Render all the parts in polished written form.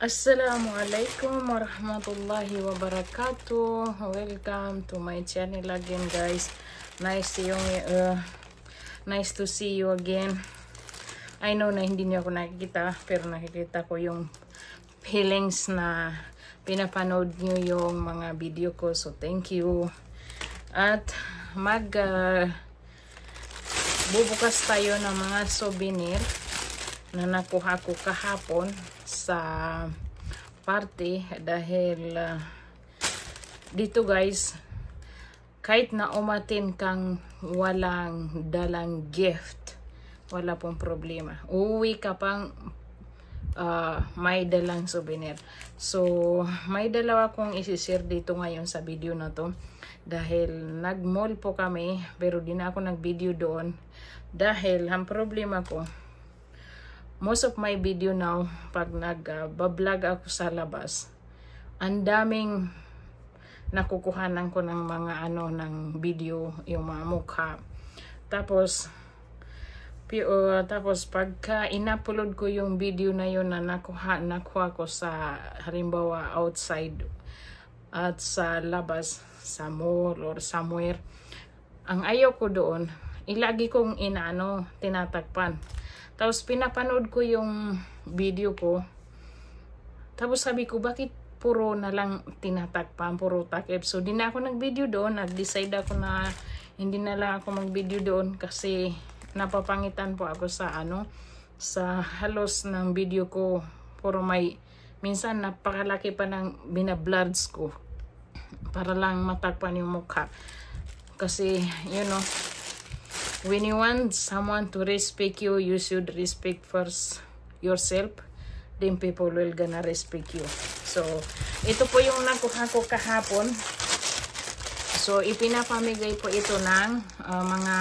Assalamualaikum warahmatullahi wabarakatuh. Welcome to my channel again, guys. Nice to see you again. I know na hindi niyo ako nakikita, pero nakikita ko yung feelings na pinapanood niyo yung mga video ko. So thank you. At bubukas tayo ng mga souvenir na nakuha ko kahapon sa party dahil dito, guys, kahit na umatin kang walang dalang gift, wala pong problema. Uuwi ka pang may dalang souvenir. So may dalawa kong isi-share dito ngayon sa video na to dahil nag-mall po kami, pero di na ako nag-video doon dahil ang problema ko, most of my video now, pag nag-vlog ako sa labas, ang daming nakukuhanan ko ng mga ng video, yung mga mukha. Tapos pagka in-upload ko yung video na yun na nakuha ko sa halimbawa outside at sa labas, sa mall or somewhere, ang ayaw ko doon, ilagi kong tinatakpan. Tapos pinapanood ko yung video ko. Tapos sabi ko, bakit puro na lang tinatakpan, puro takip? So di na ako nag-video doon. Nag-decide ako na hindi na lang ako mag-video doon kasi napapangitan po ako sa sa halos ng video ko. Puro minsan napakalaki pa ng binablurds ko para lang matakpan yung mukha. Kasi, when you want someone to respect you, you should respect first yourself. Then people will gonna respect you. So, ito po yung nakuha ko kahapon. So, ipinapamigay po ito ng mga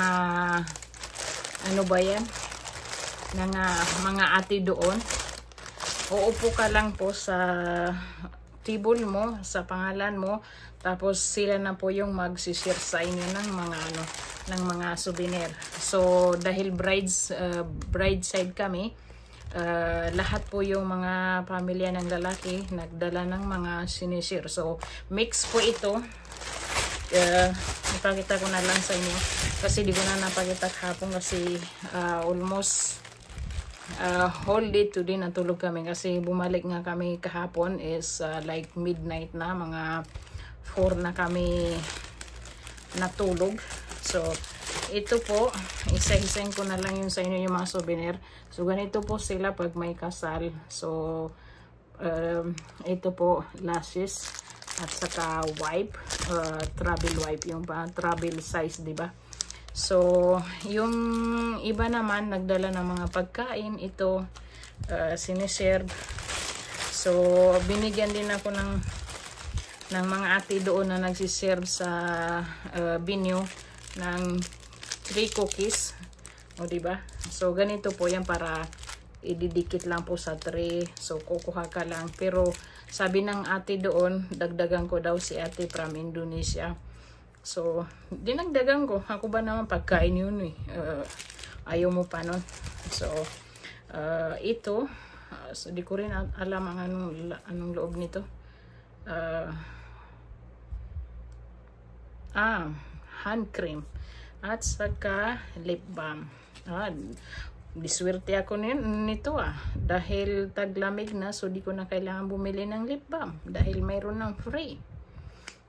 mga ate doon. Uupo ka lang po sa table mo, sa pangalan mo. Tapos sila na po yung magsishare sa inyo ng mga souvenir. So dahil bride side kami, lahat po yung mga pamilya ng lalaki nagdala ng mga sinishare. So mix po ito. Ipakita ko na lang sa inyo kasi di ko na napakita kahapon kasi almost whole day today natulog kami kasi bumalik nga kami kahapon is like midnight na, mga 4 na kami natulog. So ito po, isa-isahin ko na lang yun sa inyo yung mga souvenir. So ganito po sila pag may kasal. So ito po, lashes at saka wipe, travel wipe, yung travel size, di ba? So yung iba naman nagdala ng mga pagkain. Ito siniserve. So binigyan din ako ng mga ate doon na nagsiserve sa venue ng 3 cookies. O diba? So ganito po yan, para ididikit lang po sa tray. So kukuha ka lang. Pero sabi ng ate doon, dagdagan ko daw si ate from Indonesia. So dinagdagan ko. Ako ba naman pagkain yun eh. Ayaw mo pa nun. So ito, so di ko rin alam ang anong loob nito. Hand cream at saka lip balm. Diswerte ako nito dahil taglamig na, so di ko na kailangan bumili ng lip balm dahil mayroon ng free.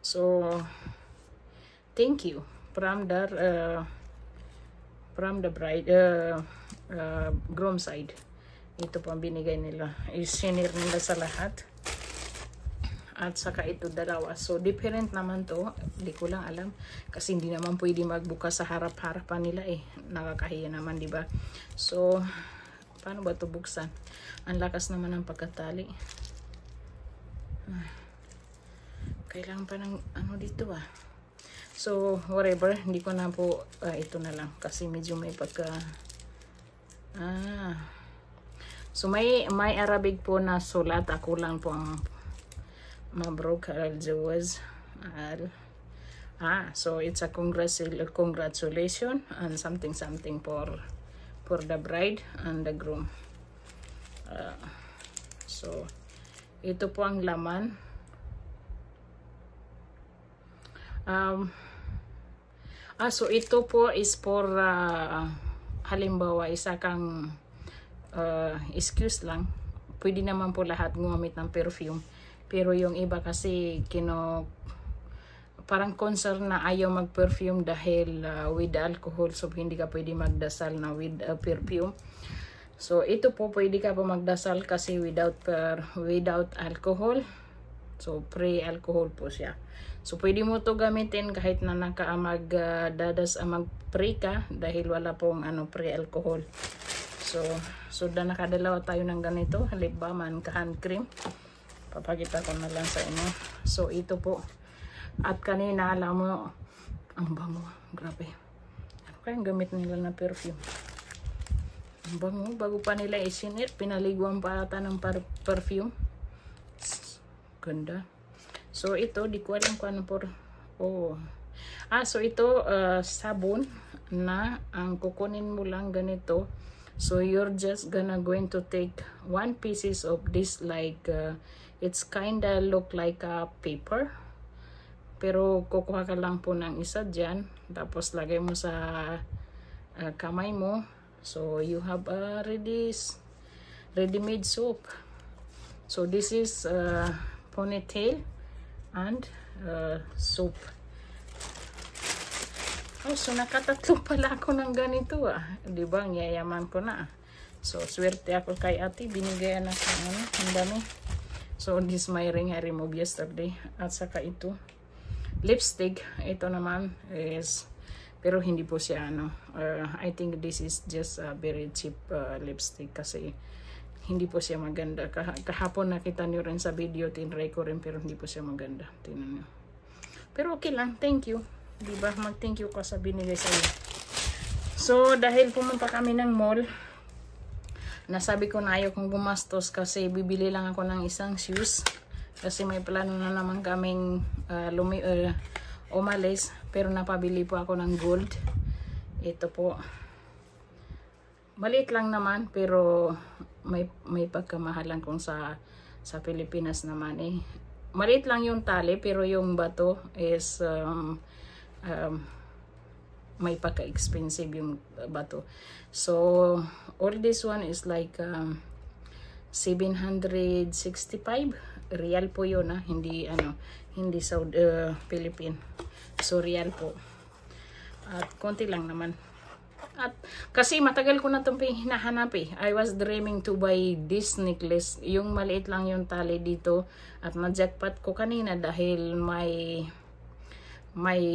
So thank you from the bride groom side. Ito po ang binigay nila, i-share nila sa lahat. At saka ito dalawa. So different naman to. Hindi ko lang alam kasi hindi naman pwede magbukas sa harap-harapan nila eh. Nakakahiya naman, di ba? So paano ba ito buksan? Ang lakas naman ng pagkatali. Kailangan pa ng dito So whatever, hindi ko na po ito na lang kasi medyo may pagka so may Arabic po na sulat. Ako lang po ang Mabruk al-Jawaz. So it's a congratulation and something for the bride and the groom. So Ito po ang laman. So ito po is for halimbawa isa kang excuse lang, pwede naman po lahat gumamit ng perfume, pero yung iba kasi parang concern na ayaw mag perfume dahil with alcohol, so hindi ka pwede magdasal na with perfume. So ito po pwede ka po magdasal kasi without alcohol, so pre-alcohol po siya. So pwede mo to gamitin kahit na mag-pray ka dahil wala pong pre-alcohol. So nakadalawa tayo ng ganito, lip balm and hand cream. Papakita ko na lang sa inyo. So ito po. At kanina alam mo, ang bango, grabe. Ano kayang gamit nila na perfume? Ang bango, bago pa nila isinit, pinaliguan pa ata ng perfume. Ganda. So ito, di ko alam kung ano por. So ito sabon na ang kukunin mo lang ganito. So you're just going to take 1 pieces of this, like it's kinda look like a paper. Pero kukuha ka lang po ng isa dyan, tapos lagay mo sa kamay mo. So you have a ready-made soap. So this is ponytail and soap. So nakatatlo pala ako ng ganito di ba? Ang yayaman ko na. So swerte ako kay ate, binigayan na sa ang dami. So this my ring I removed yesterday. At saka ito lipstick, ito naman is, pero hindi po siya I think this is just a very cheap lipstick kasi hindi po siya maganda. Kahapon nakita niyo rin sa video, tinry ko rin, pero hindi po siya maganda. Tingnan niyo. Pero okay lang, thank you. Diba, mag-thank you ka sa binigay sa iyo. So, dahil pumunta kami ng mall, nasabi ko na ayaw kong gumastos kasi bibili lang ako ng isang shoes. Kasi may plano na naman kaming umalis, pero napabili po ako ng gold. Ito po. Maliit lang naman, pero may pagkamahalan kung sa Pilipinas naman maliit lang yung tali, pero yung bato is may pagka-expensive yung bato. So all this one is like 765 real po yun hindi Saudi Philippine. So real po. At konti lang naman. At kasi matagal ko na itong hinahanap I was dreaming to buy this necklace. Yung maliit lang yung tali dito. At na-jackpot ko kanina dahil may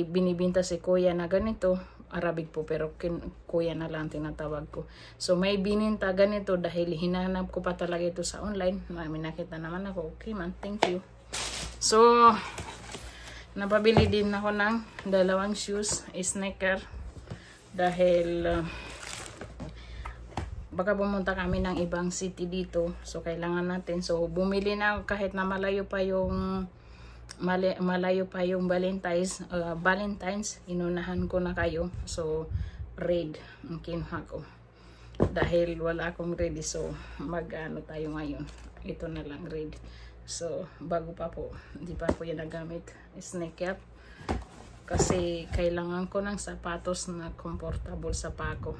binibinta si kuya na ganito. Arabic po, pero kuya na lang tinatawag ko. So may bininta ganito dahil hinahanap ko pa talaga ito sa online. May nakita naman ako. Okay man, thank you. So napabili din ako ng 2 shoes, sneaker. Dahil baka pumunta kami ng ibang city dito, so kailangan natin. So bumili na ako kahit na malayo pa yung Valentine's, inunahan ko na kayo. So red ang kinuha ko dahil wala akong ready. So tayo ngayon, ito na lang red. So bago pa po, hindi pa po yan nagamit. Sneaker kasi kailangan ko ng sapatos na comfortable sa pako.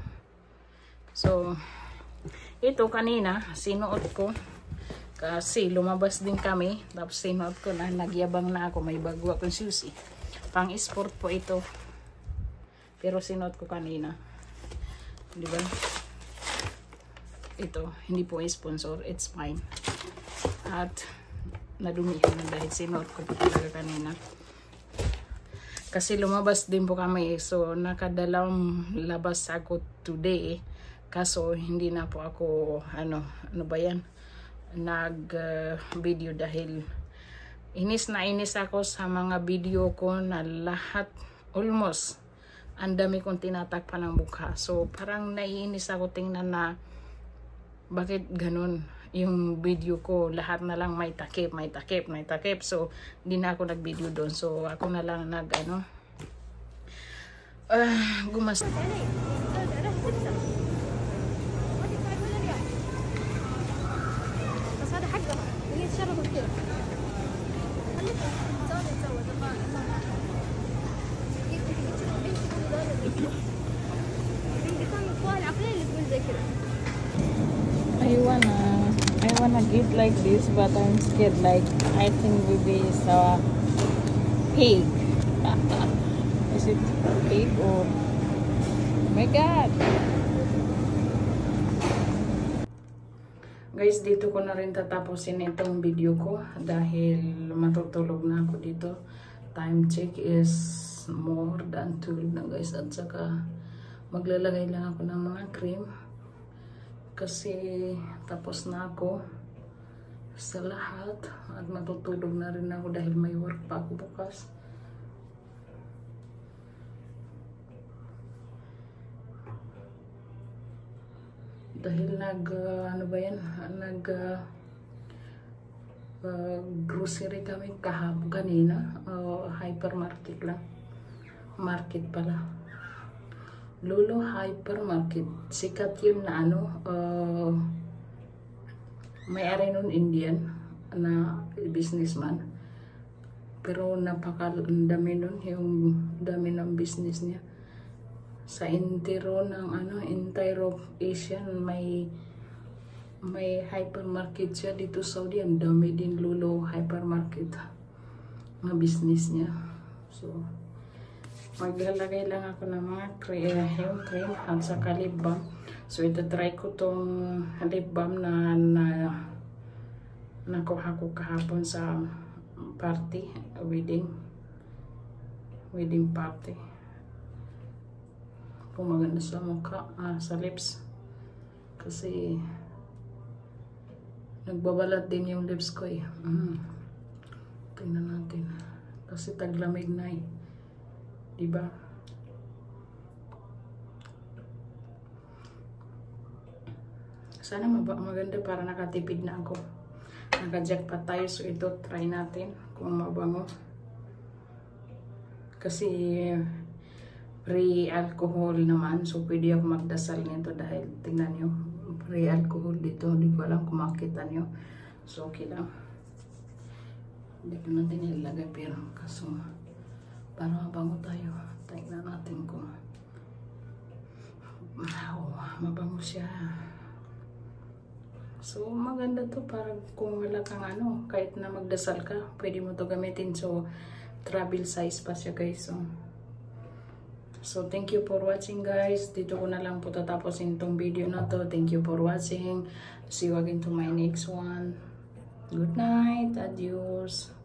So ito kanina sinuot ko kasi lumabas din kami, tapos sinuot ko na, nagyabang na ako, may bago akong shoes pang sport po ito, pero sinuot ko kanina, di ba? Ito hindi po sponsor, it's fine. At nadumi na dahil sinuot ko po talaga kanina. Kasi lumabas din po kami, so nakadalawang labas ako today. Kaso hindi na po ako ano ba yan, nag-video dahil inis ako sa mga video ko na lahat, almost, ang dami kong tinatakpan ng mukha. So parang naiinis ako tingnan na bakit ganun yung video ko, lahat na lang may takip. So hindi na ako nag-video doon. So ako na lang gumas. بس هذا حقها هي تشرب I wanna eat like this, but I'm scared. Like I think maybe it's a pig. Is it pig or? Oh my God! Guys, dito ko na rin tatapusin itong video ko dahil matutulog na ako dito. Time check is more than 12 na guys, at saka maglalagay lang ako ng mga cream kasi tapos na ako sa lahat at matutulog na rin ako dahil may work pa ako bukas. Dahil ano ba yan, grocery kami kahapon kanina, hypermarket lang, market pala, Lulu Hypermarket, sikat yun na may-ari nun Indian na businessman, pero napakadami nun, yung dami ng business niya. Sa entire of Asia may hypermarket siya dito sa Saudi. Ang dami din Lulu Hypermarket na business niya. So maglalagay lang ako ng mga cream at saka lip balm. So ito try ko tong lip balm na nakuha ko kahapon sa party, wedding party. Maganda sa mukha, sa lips, kasi nagbabalat din yung lips ko eh. Tingnan natin kasi taglamig na eh, diba? Sana maganda para nakatipid na ako. Naka-jackpot tayo, so ito try natin kung mabango kasi free alcohol naman, so pwede ako magdasal nito dahil tingnan nyo, free alcohol dito. Hindi ko alam kung makita nyo, so okay lang, hindi ko natin ilagay, pero kaso para mabango tayo, tingnan natin kung mabango siya. So maganda to para kung wala kang kahit na magdasal ka, pwede mo to gamitin. So travel size pa siya guys. So thank you for watching guys. Dito ko na lang po tatapusin itong video na to. Thank you for watching. See you again to my next one. Good night. Adios.